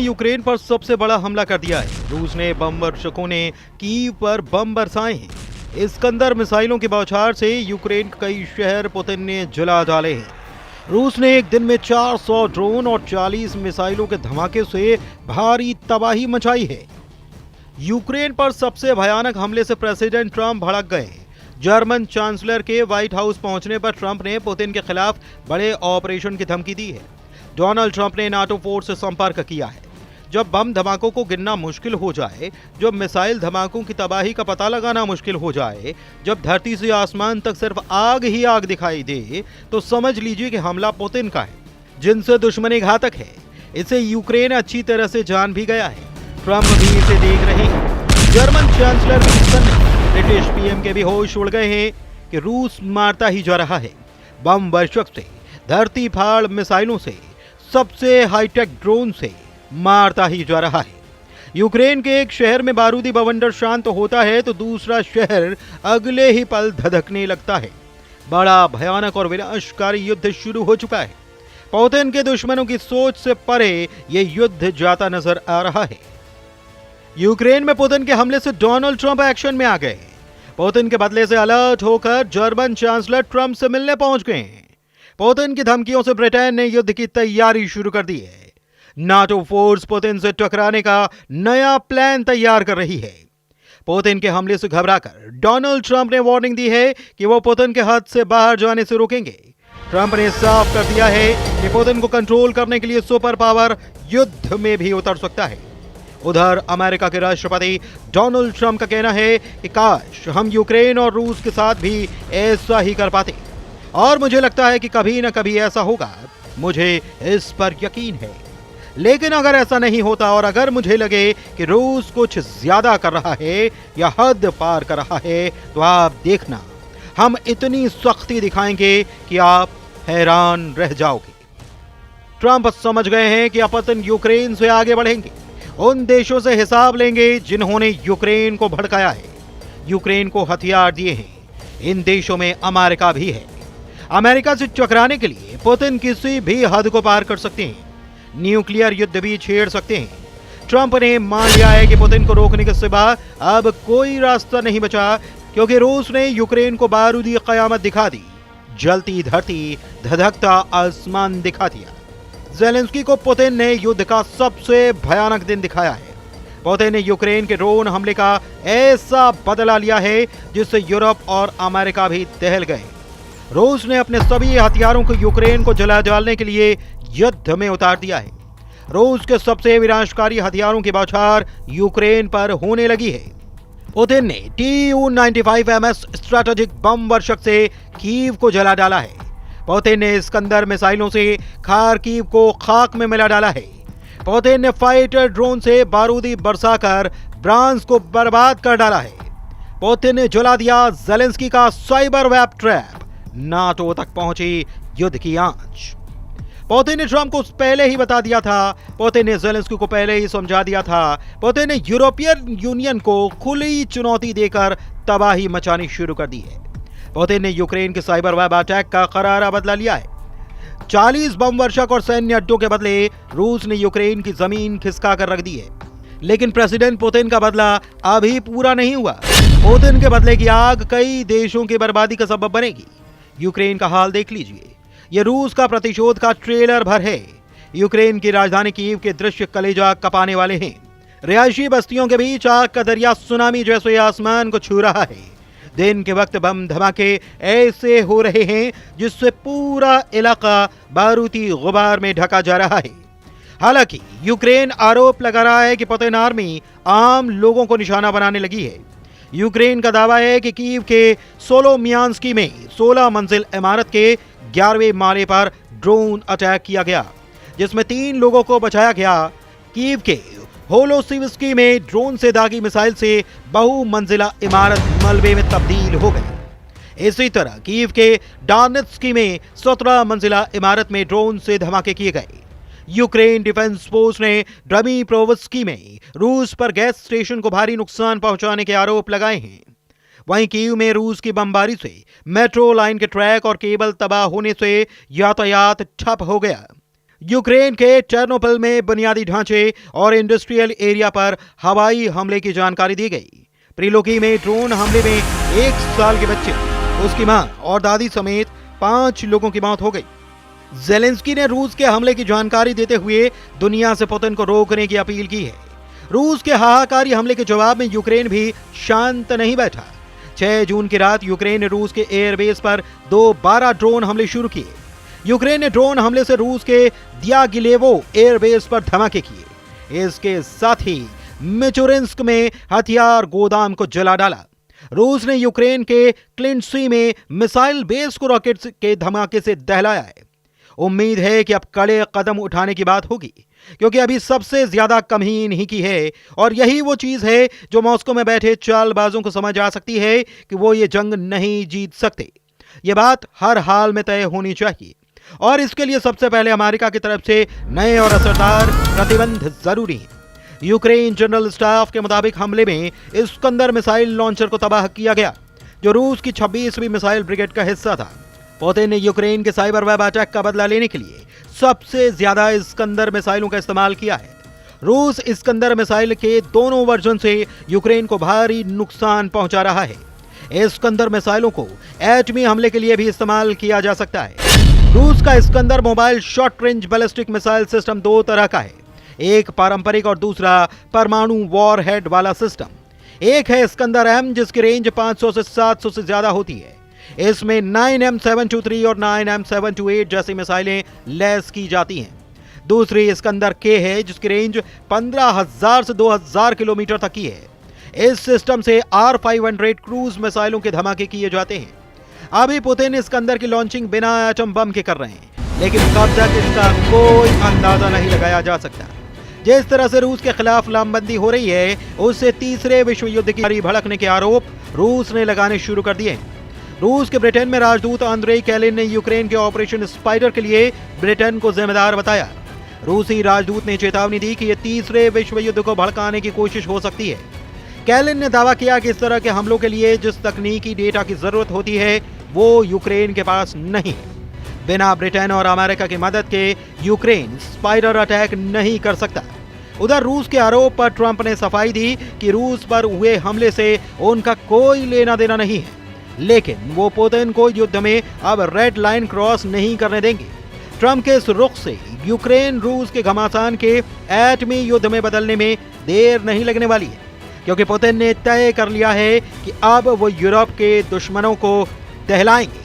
Ukraine पर सबसे बड़ा हमला कर दिया है। रूस ने बम वर्षकों ने कीव पर बम बरसाए हैं। इस्कंदर मिसाइलों की बौछार से यूक्रेन के कई शहर पुतिन ने जला डाले हैं। रूस ने एक दिन में 400 ड्रोन और 40 मिसाइलों के धमाके से भारी तबाही मचाई है। यूक्रेन पर सबसे भयानक हमले से प्रेसिडेंट ट्रंप भड़क गए। जर्मन चांसलर के व्हाइट हाउस पहुंचने पर ट्रंप ने पुतिन के खिलाफ बड़े ऑपरेशन की धमकी दी है। डोनाल्ड ट्रंप ने नाटो फोर्स से संपर्क किया है। जब बम धमाकों को गिनना मुश्किल हो जाए, जब मिसाइल धमाकों की तबाही का पता लगाना मुश्किल हो जाए, जब धरती से आसमान तक सिर्फ आग ही आग दिखाई दे, तो समझ लीजिए कि हमला पुतिन का है, जिनसे दुश्मनी घातक है। इसे यूक्रेन अच्छी तरह से जान भी गया है। ट्रंप भी इसे देख रहे हैं। जर्मन चांसलर ब्रिटिश पीएम के भी होश उड़ गए हैं कि रूस मारता ही जा रहा है। बम वर्षक से, धरती फाड़ मिसाइलों से, सबसे हाईटेक ड्रोन से मारता ही जा रहा है। यूक्रेन के एक शहर में बारूदी बवंडर शांत होता है तो दूसरा शहर अगले ही पल धधकने लगता है। बड़ा भयानक और विनाशकारी युद्ध शुरू हो चुका है। पुतिन के दुश्मनों की सोच से परे यह युद्ध जाता नजर आ रहा है। यूक्रेन में पुतिन के हमले से डोनाल्ड ट्रंप एक्शन में आ गए। पुतिन के बदले से अलर्ट होकर जर्मन चांसलर ट्रंप से मिलने पहुंच गए हैं। पुतिन की धमकियों से ब्रिटेन ने युद्ध की तैयारी शुरू कर दी है। नाटो फोर्स पुतिन से टकराने का नया प्लान तैयार कर रही है। पुतिन के हमले से घबराकर डोनाल्ड ट्रंप ने वार्निंग दी है कि वो पुतिन के हाथ से बाहर जाने से रोकेंगे। ट्रंप ने साफ कर दिया है कि पुतिन को कंट्रोल करने के लिए सुपर पावर युद्ध में भी उतर सकता है। उधर अमेरिका के राष्ट्रपति डोनाल्ड ट्रंप का कहना है कि काश हम यूक्रेन और रूस के साथ भी ऐसा ही कर पाते, और मुझे लगता है कि कभी न कभी ऐसा होगा। मुझे इस पर यकीन है। लेकिन अगर ऐसा नहीं होता और अगर मुझे लगे कि रूस कुछ ज्यादा कर रहा है या हद पार कर रहा है, तो आप देखना, हम इतनी सख्ती दिखाएंगे कि आप हैरान रह जाओगे। ट्रंप समझ गए हैं कि पुतिन यूक्रेन से आगे बढ़ेंगे। उन देशों से हिसाब लेंगे जिन्होंने यूक्रेन को भड़काया है, यूक्रेन को हथियार दिए हैं। इन देशों में अमेरिका भी है। अमेरिका से टकराने के लिए पुतिन किसी भी हद को पार कर सकते हैं, न्यूक्लियर युद्ध भी छेड़ सकते हैं। ट्रंप ने मान लिया है कि पुतिन को रोकने के सिवा अब कोई रास्ता नहीं बचा, क्योंकि रूस ने यूक्रेन को बारूदी कयामत दिखा दी, जलती धरती, धधकता आसमान दिखा दिया। ज़ेलेंस्की को पुतिन ने युद्ध का सबसे भयानक दिन दिखाया है। पुतिन ने यूक्रेन के ड्रोन हमले का ऐसा बदला लिया है जिससे यूरोप और अमेरिका भी दहल गए। रूस ने अपने सभी हथियारों को यूक्रेन को जला डालने के लिए युद्ध में उतार दिया है। रूस के सबसे विनाशकारी हथियारों की बौछार यूक्रेन पर होने लगी है। पुतिन ने Tu-95MS स्ट्रैटेजिक बम वर्षक से कीव को जला डाला है। पुतिन ने इस्कंदर मिसाइलों से खार्किव को खाक में मिला डाला है। पुतिन ने फाइटर ड्रोन से बारूदी बरसाकर ब्रांस को बर्बाद कर डाला है। पुतिन ने जला दिया ज़ेलेंस्की का साइबर वेब ट्रैप। नाटो तक पहुंची युद्ध की आंच। पुतिन ने ट्रंप को पहले ही बता दिया था। पुतिन ने ज़ेलेंस्की को पहले ही समझा दिया था। पुतिन ने यूरोपियन यूनियन को खुली चुनौती देकर तबाही मचानी शुरू कर दी है। पुतिन ने यूक्रेन के साइबर वेब अटैक का करारा बदला लिया है। 40 बम वर्षक और सैन्य अड्डों के बदले रूस ने यूक्रेन की जमीन खिसका कर रख दी है। लेकिन प्रेसिडेंट पुतिन का बदला अभी पूरा नहीं हुआ। पुतिन के बदले की आग कई देशों की बर्बादी का सबब बनेगी। यूक्रेन का हाल देख लीजिए। यह रूस का प्रतिशोध का ट्रेलर भर है। यूक्रेन की राजधानी कीव के दृश्य कलेजा कपाने वाले हैं। रिहायशी बस्तियों के बीच आग का दरिया सुनामी जैसे आसमान को छू रहा है। दिन के वक्त बम धमाके ऐसे हो रहे हैं जिससे पूरा इलाका बारूदी गुबार में ढका जा रहा है। हालांकि यूक्रेन आरोप लगा रहा है कि पुतिन आर्मी आम लोगों को निशाना बनाने लगी है। यूक्रेन का दावा है कि कीव के सोलोमियांस्की में 16 मंजिल इमारत के 11वें माले पर ड्रोन अटैक किया गया, जिसमें 3 लोगों को बचाया गया। कीव के होलोसिविस्की में ड्रोन से दागी मिसाइल से बहुमंजिला इमारत मलबे में तब्दील हो गई। इसी तरह कीव के डार्नेत्स्की में 17 मंजिला इमारत में ड्रोन से धमाके किए गए। यूक्रेन डिफेंस फोर्स ने ड्मीप्रोवस्की में रूस पर गैस स्टेशन को भारी नुकसान पहुंचाने के आरोप लगाए हैं। वहीं कीव में रूस की बमबारी से मेट्रो लाइन के ट्रैक और केबल तबाह होने से यातायात ठप हो गया। यूक्रेन के चेर्नोबिल में बुनियादी ढांचे और इंडस्ट्रियल एरिया पर हवाई हमले की जानकारी दी गई। प्रिलोकी में ड्रोन हमले में 1 साल के बच्चे, उसकी मां और दादी समेत 5 लोगों की मौत हो गई। ज़ेलेंस्की ने रूस के हमले की जानकारी देते हुए दुनिया से पुतिन को रोकने की अपील की है। रूस के हाहाकारी हमले के जवाब में यूक्रेन भी शांत नहीं बैठा। 6 जून की रात यूक्रेन ने रूस के एयरबेस पर 12 ड्रोन हमले शुरू किए। यूक्रेन ने ड्रोन हमले से रूस के दियागिलेवो एयरबेस पर धमाके किए। इसके साथ ही मिचुरिन्स्क में हथियार गोदाम को जला डाला। रूस ने यूक्रेन के क्लिंटसी में मिसाइल बेस को रॉकेट के धमाके से दहलाया है। उम्मीद है कि अब कड़े कदम उठाने की बात होगी, क्योंकि अभी सबसे ज्यादा कमी इन्हीं की है और यही वो चीज है जो मॉस्को में बैठे चालबाजों को समझ आ सकती है कि वो ये जंग नहीं जीत सकते। ये बात हर हाल में तय होनी चाहिए और इसके लिए सबसे पहले अमेरिका की तरफ से नए और असरदार प्रतिबंध जरूरी है। यूक्रेन जनरल स्टाफ के मुताबिक हमले में इस्कंदर मिसाइल लॉन्चर को तबाह किया गया, जो रूस की 26वीं मिसाइल ब्रिगेड का हिस्सा था। पुतिन ने यूक्रेन के साइबर वेब अटैक का बदला लेने के लिए सबसे ज्यादा इस्कंदर मिसाइलों का इस्तेमाल किया है। रूस इस्कंदर मिसाइल के दोनों वर्जन से यूक्रेन को भारी नुकसान पहुंचा रहा है। इस्कंदर मिसाइलों को एटमी हमले के लिए भी इस्तेमाल किया जा सकता है। रूस का Iskander mobile short range ballistic missile system 2 तरह का है, एक पारंपरिक और दूसरा परमाणु वॉरहेड वाला सिस्टम। एक है इस्कंदर एम, जिसकी रेंज 500 से 700 से ज्यादा होती है। इसमें 9M723 और 9M728 जैसी मिसाइलें लैस की जाती हैं। दूसरी इस्कंदर के है, जिसकी रेंज 15,000 से 2,000 किलोमीटर तक की है। इस सिस्टम से R500 क्रूज मिसाइलों के धमाके किए जाते हैं। अभी पुतिन इस्कंदर की लॉन्चिंग बिना एटम बम के कर रहे हैं, लेकिन कब तक इसका कोई अंदाजा नहीं लगाया जा सकता। जिस तरह से रूस के खिलाफ लामबंदी हो रही है, उससे तीसरे विश्व युद्ध की भड़कने के आरोप रूस ने लगाने शुरू कर दिए हैं। रूस के ब्रिटेन में राजदूत आंद्रेई कैलिन ने यूक्रेन के ऑपरेशन स्पाइडर के लिए ब्रिटेन को जिम्मेदार बताया। रूसी राजदूत ने चेतावनी दी कि यह तीसरे विश्व युद्ध को भड़काने की कोशिश हो सकती है। कैलिन ने दावा किया कि इस तरह के हमलों के लिए जिस तकनीकी डेटा की जरूरत होती है, वो यूक्रेन के पास नहीं है। बिना ब्रिटेन और अमेरिका की मदद के यूक्रेन स्पाइडर अटैक नहीं कर सकता। उधर रूस के आरोप पर ट्रंप ने सफाई दी कि रूस पर हुए हमले से उनका कोई लेना देना नहीं है, लेकिन वो पुतिन को युद्ध में अब रेड लाइन क्रॉस नहीं करने देंगे। ट्रंप के इस रुख से यूक्रेन रूस के घमासान के एटमी युद्ध में बदलने में देर नहीं लगने वाली है, क्योंकि पुतिन ने तय कर लिया है कि अब वो यूरोप के दुश्मनों को दहलाएंगे।